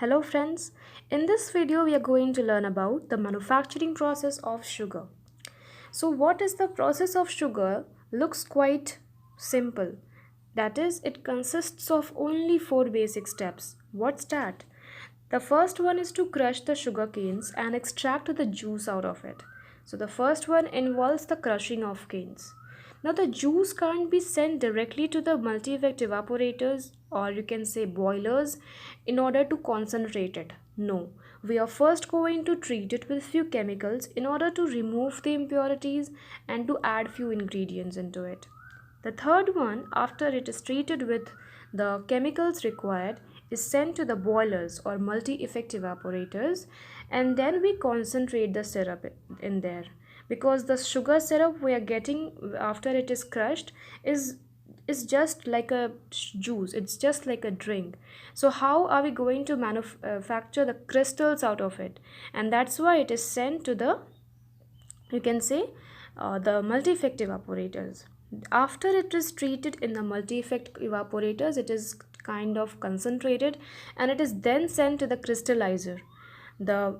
Hello friends, in this video we are going to learn about the manufacturing process of sugar. So what is the process of sugar? Looks quite simple. That is, it consists of only 4 basic steps. What's that? The first one is to crush the sugar canes and extract the juice out of it. So the first one involves the crushing of canes. Now the juice can't be sent directly to the multi-effect evaporators, or you can say boilers, in order to concentrate it. No, we are first going to treat it with few chemicals in order to remove the impurities and to add few ingredients into it. The third one, after it is treated with the chemicals required, is sent to the boilers or multi-effect evaporators, and then we concentrate the syrup in there, because the sugar syrup we are getting after it is crushed is just like a juice, it's just like a drink. So how are we going to manufacture the crystals out of it? And that's why it is sent to the, you can say, the multi-effect evaporators. After it is treated in the multi-effect evaporators, it is kind of concentrated, and it is then sent to the crystallizer, the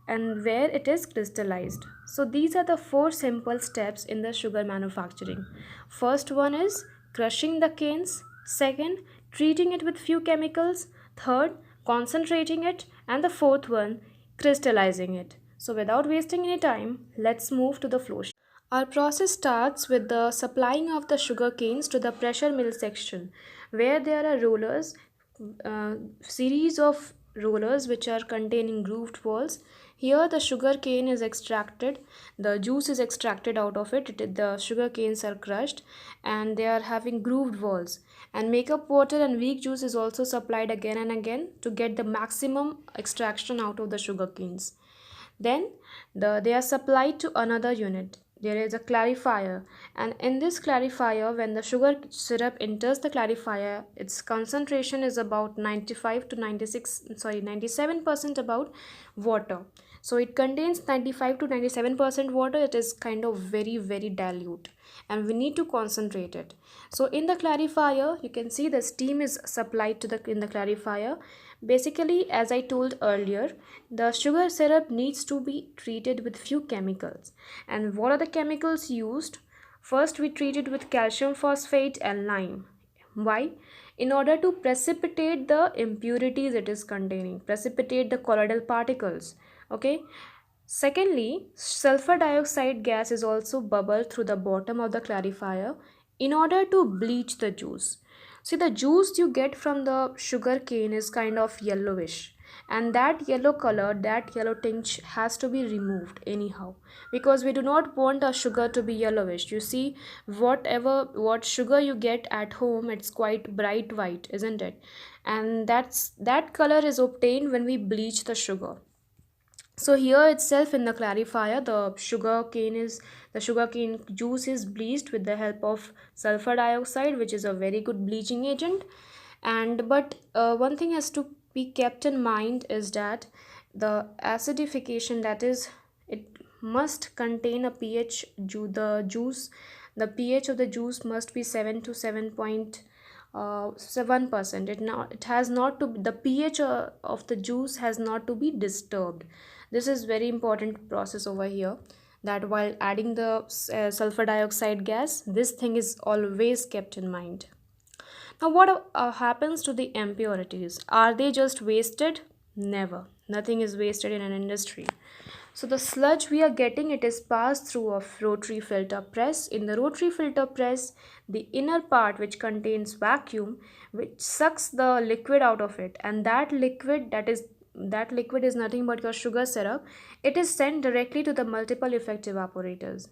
and where it is crystallized. So these are the 4 simple steps in the sugar manufacturing. First one is crushing the canes, second treating it with few chemicals, third concentrating it, and the fourth one crystallizing it. So without wasting any time, let's move to the flow sheet. Our process starts with the supplying of the sugar canes to the pressure mill section, where there are rollers, series of rollers which are containing grooved balls. Here the sugar cane is extracted, the juice is extracted out of it. The sugar canes are crushed and they are having grooved balls. And makeup water and weak juice is also supplied again and again to get the maximum extraction out of the sugar canes. Then they are supplied to another unit. There is a clarifier, and in this clarifier, when the sugar syrup enters the clarifier, its concentration is about 95 to 97% about water. So it contains 95 to 97% water. It is kind of very dilute, and we need to concentrate it. So in the clarifier, you can see the steam is supplied to the in the clarifier. Basically, as I told earlier, the sugar syrup needs to be treated with few chemicals. And what are the chemicals used? First, we treat it with calcium phosphate and lime. Why? In order to precipitate the impurities it is containing, precipitate the colloidal particles. Okay. Secondly, sulfur dioxide gas is also bubbled through the bottom of the clarifier in order to bleach the juice. See, the juice you get from the sugar cane is kind of yellowish, and that yellow color, that yellow tinge has to be removed anyhow, because we do not want our sugar to be yellowish. You see, what sugar you get at home, it's quite bright white, isn't it? And that color is obtained when we bleach the sugar. So here itself in the clarifier, the sugar cane juice is bleached with the help of sulfur dioxide, which is a very good bleaching agent. And but one thing has to be kept in mind is that the acidification, that is, it must contain a pH. The pH of the juice must be 7 to 7.1%. It has not to, the pH of the juice has not to be disturbed. This is very important process over here, that while adding the sulfur dioxide gas, this thing is always kept in mind. Now what happens to the impurities? Are they just wasted? Never. Nothing is wasted in an industry. So the sludge we are getting, it is passed through a rotary filter press. In the rotary filter press, the inner part, which contains vacuum, which sucks the liquid out of it, and that liquid is nothing but your sugar syrup. It is sent directly to the multiple effect evaporators,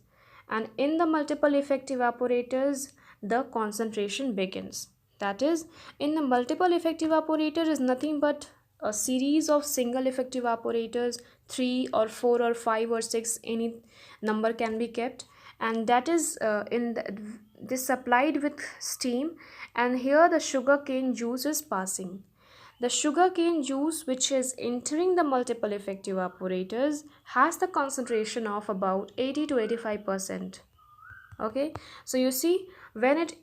and in the multiple effect evaporators, the concentration begins. That is, in the multiple effect evaporator is nothing but a series of single effect evaporators, 3 or 4 or 5 or 6, any number can be kept, and that is this supplied with steam, and here the sugar cane juice is passing. The sugar cane juice which is entering the multiple effect evaporators has the concentration of about 80 to 85%. Okay, so you see, when it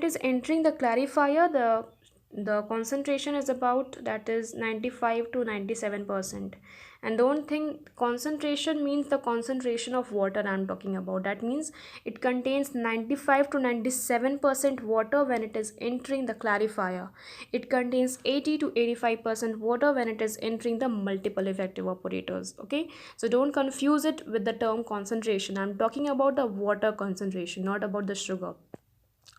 is entering the clarifier, the the concentration is about, that is 95 to 97%. And don't think concentration means the concentration of water I'm talking about. That means it contains 95 to 97% water when it is entering the clarifier. It contains 80 to 85% water when it is entering the multiple effect evaporators. Okay, so don't confuse it with the term concentration. I'm talking about the water concentration, not about the sugar.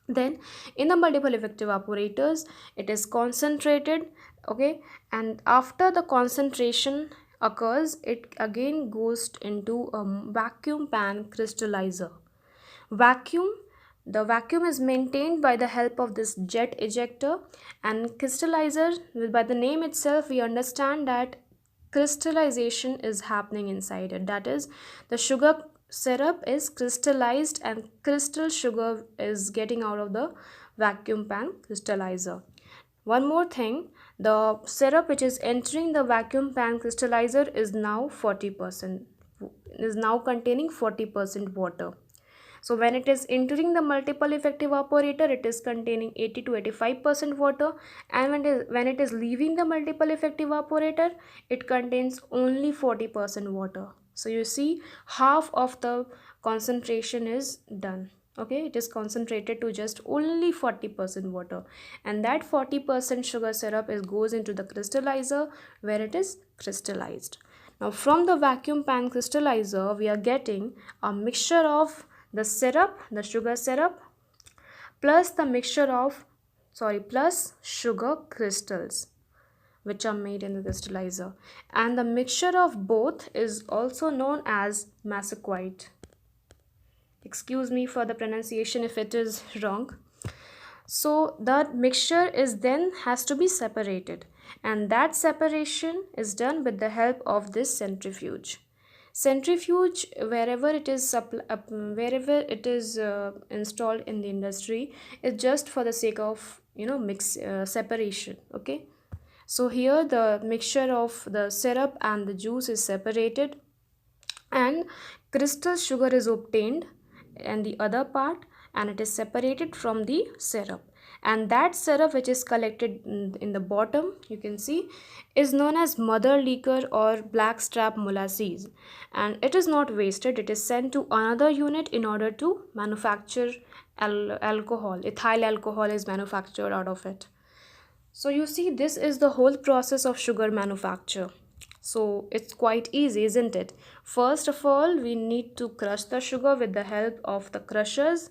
Then in the multiple effect evaporators, it is concentrated. Okay, and after the concentration occurs, it again goes into a vacuum pan crystallizer. Vacuum, the vacuum is maintained by the help of this jet ejector. And crystallizer, by the name itself we understand that crystallization is happening inside it. That is, the sugar syrup is crystallized and crystal sugar is getting out of the vacuum pan crystallizer. One more thing, the syrup which is entering the vacuum pan crystallizer is now 40%, is now containing 40% water. So when it is entering the multiple effect evaporator, it is containing 80 to 85% water, and when it is leaving the multiple effect evaporator, it contains only 40% water. So you see, half of the concentration is done. Okay, it is concentrated to just only 40% water, and that 40% sugar syrup goes into the crystallizer where it is crystallized. Now from the vacuum pan crystallizer, we are getting a mixture of the syrup, the sugar syrup, plus the mixture of, plus sugar crystals which are made in the crystallizer, and the mixture of both is also known as masequite. Excuse me for the pronunciation if it is wrong. So that mixture is then has to be separated, and that separation is done with the help of this centrifuge. Centrifuge, wherever it is installed in the industry, is just for the sake of mix separation. Okay, so here the mixture of the syrup and the juice is separated, and crystal sugar is obtained and the other part, and it is separated from the syrup. And that syrup which is collected in the bottom, you can see, is known as mother liquor or blackstrap molasses, and it is not wasted. It is sent to another unit in order to manufacture alcohol. Ethyl alcohol is manufactured out of it. So you see, this is the whole process of sugar manufacture. So it's quite easy, isn't it? First of all, we need to crush the sugar with the help of the crushers,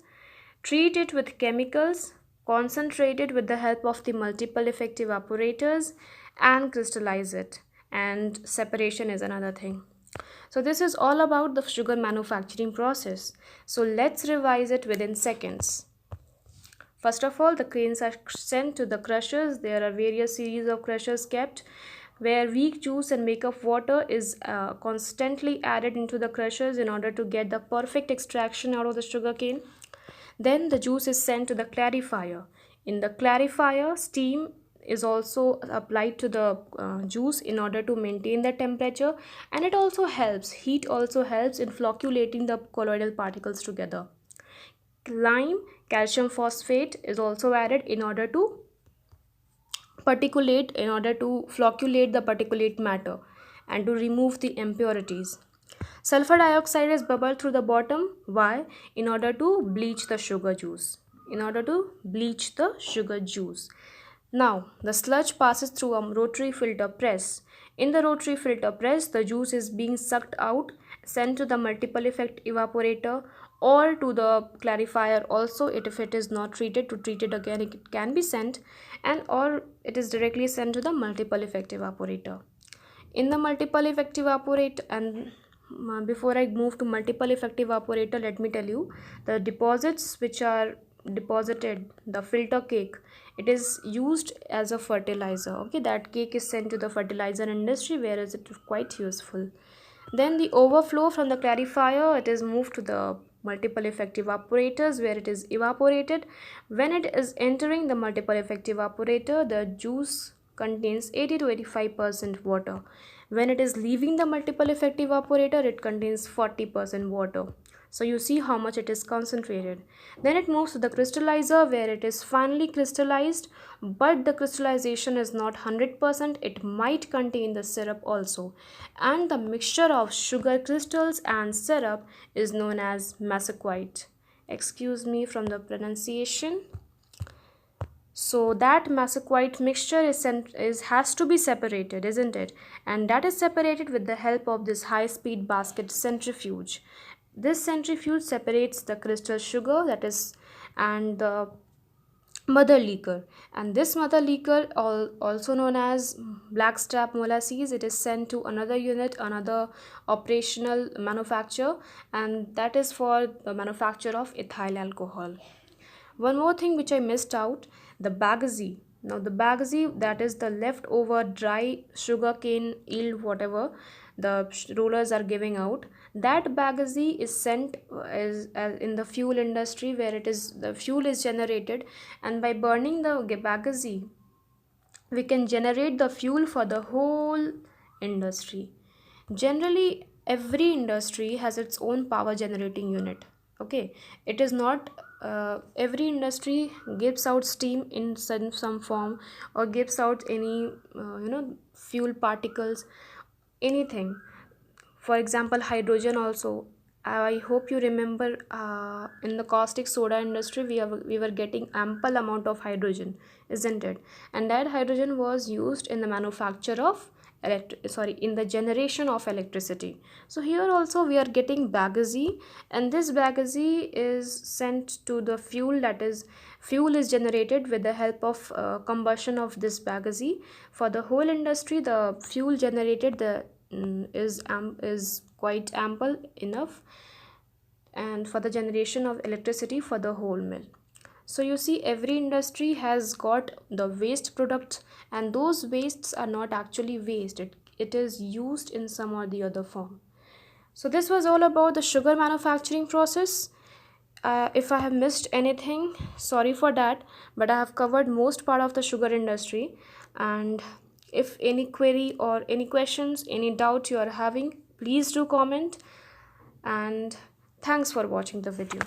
treat it with chemicals, concentrate it with the help of the multiple effect evaporators, and crystallize it. And separation is another thing. So this is all about the sugar manufacturing process. So let's revise it within seconds. First of all, the grains are sent to the crushers. There are various series of crushers kept where weak juice and makeup water is constantly added into the crushers in order to get the perfect extraction out of the sugar cane. Then the juice is sent to the clarifier. In the clarifier, steam is also applied to the juice in order to maintain the temperature, and it also helps, heat also helps in flocculating the colloidal particles together. Lime, calcium phosphate is also added in order to flocculate the particulate matter and to remove the impurities. Sulfur dioxide is bubbled through the bottom. Why? In order to bleach the sugar juice. Now, the sludge passes through a rotary filter press. In the rotary filter press, the juice is being sucked out, sent to the multiple effect evaporator or to the clarifier also. If it is not treated, to treat it again, it can be sent, and or it is directly sent to the multiple effect evaporator. In the multiple effect evaporator, and before I move to multiple effect evaporator, let me tell you the deposits which are deposited. The filter cake, it is used as a fertilizer. Okay, that cake is sent to the fertilizer industry, whereas it is quite useful. Then the overflow from the clarifier, it is moved to the multiple effect evaporators where it is evaporated. When it is entering the multiple effect evaporator, the juice contains 80 to 85% water. When it is leaving the multiple effect evaporator, it contains 40% water. So you see how much it is concentrated. Then it moves to the crystallizer where it is finely crystallized, but the crystallization is not 100%. It might contain the syrup also. And the mixture of sugar crystals and syrup is known as masequite. Excuse me from the pronunciation. So that masequite mixture has to be separated, isn't it? And that is separated with the help of this high-speed basket centrifuge. This centrifuge separates the crystal sugar, that is, and the mother liquor. And this mother liquor, also known as blackstrap molasses, it is sent to another unit, another operational manufacture, and that is for the manufacture of ethyl alcohol. One more thing which I missed out, the bagasse. Now the bagasse, that is the leftover dry sugar cane yield, whatever the rollers are giving out. That bagasse is sent as in the fuel industry, where the fuel is generated, and by burning the bagasse, we can generate the fuel for the whole industry. Generally, every industry has its own power generating unit. Okay, it is not every industry gives out steam in some form, or gives out any fuel particles, anything. For example, hydrogen also. I hope you remember, in the caustic soda industry, we were getting ample amount of hydrogen, isn't it? And that hydrogen was used in the manufacture of in the generation of electricity. So here also we are getting bagasse, and this bagasse is sent to the fuel, that is, fuel is generated with the help of combustion of this bagasse. For the whole industry, the fuel generated is quite ample enough, and for the generation of electricity for the whole mill. So you see, every industry has got the waste products, and those wastes are not actually waste. It is used in some or the other form. So this was all about the sugar manufacturing process. If I have missed anything, sorry for that, but I have covered most part of the sugar industry. And if any query or any questions, any doubt you are having, please do comment. And thanks for watching the video.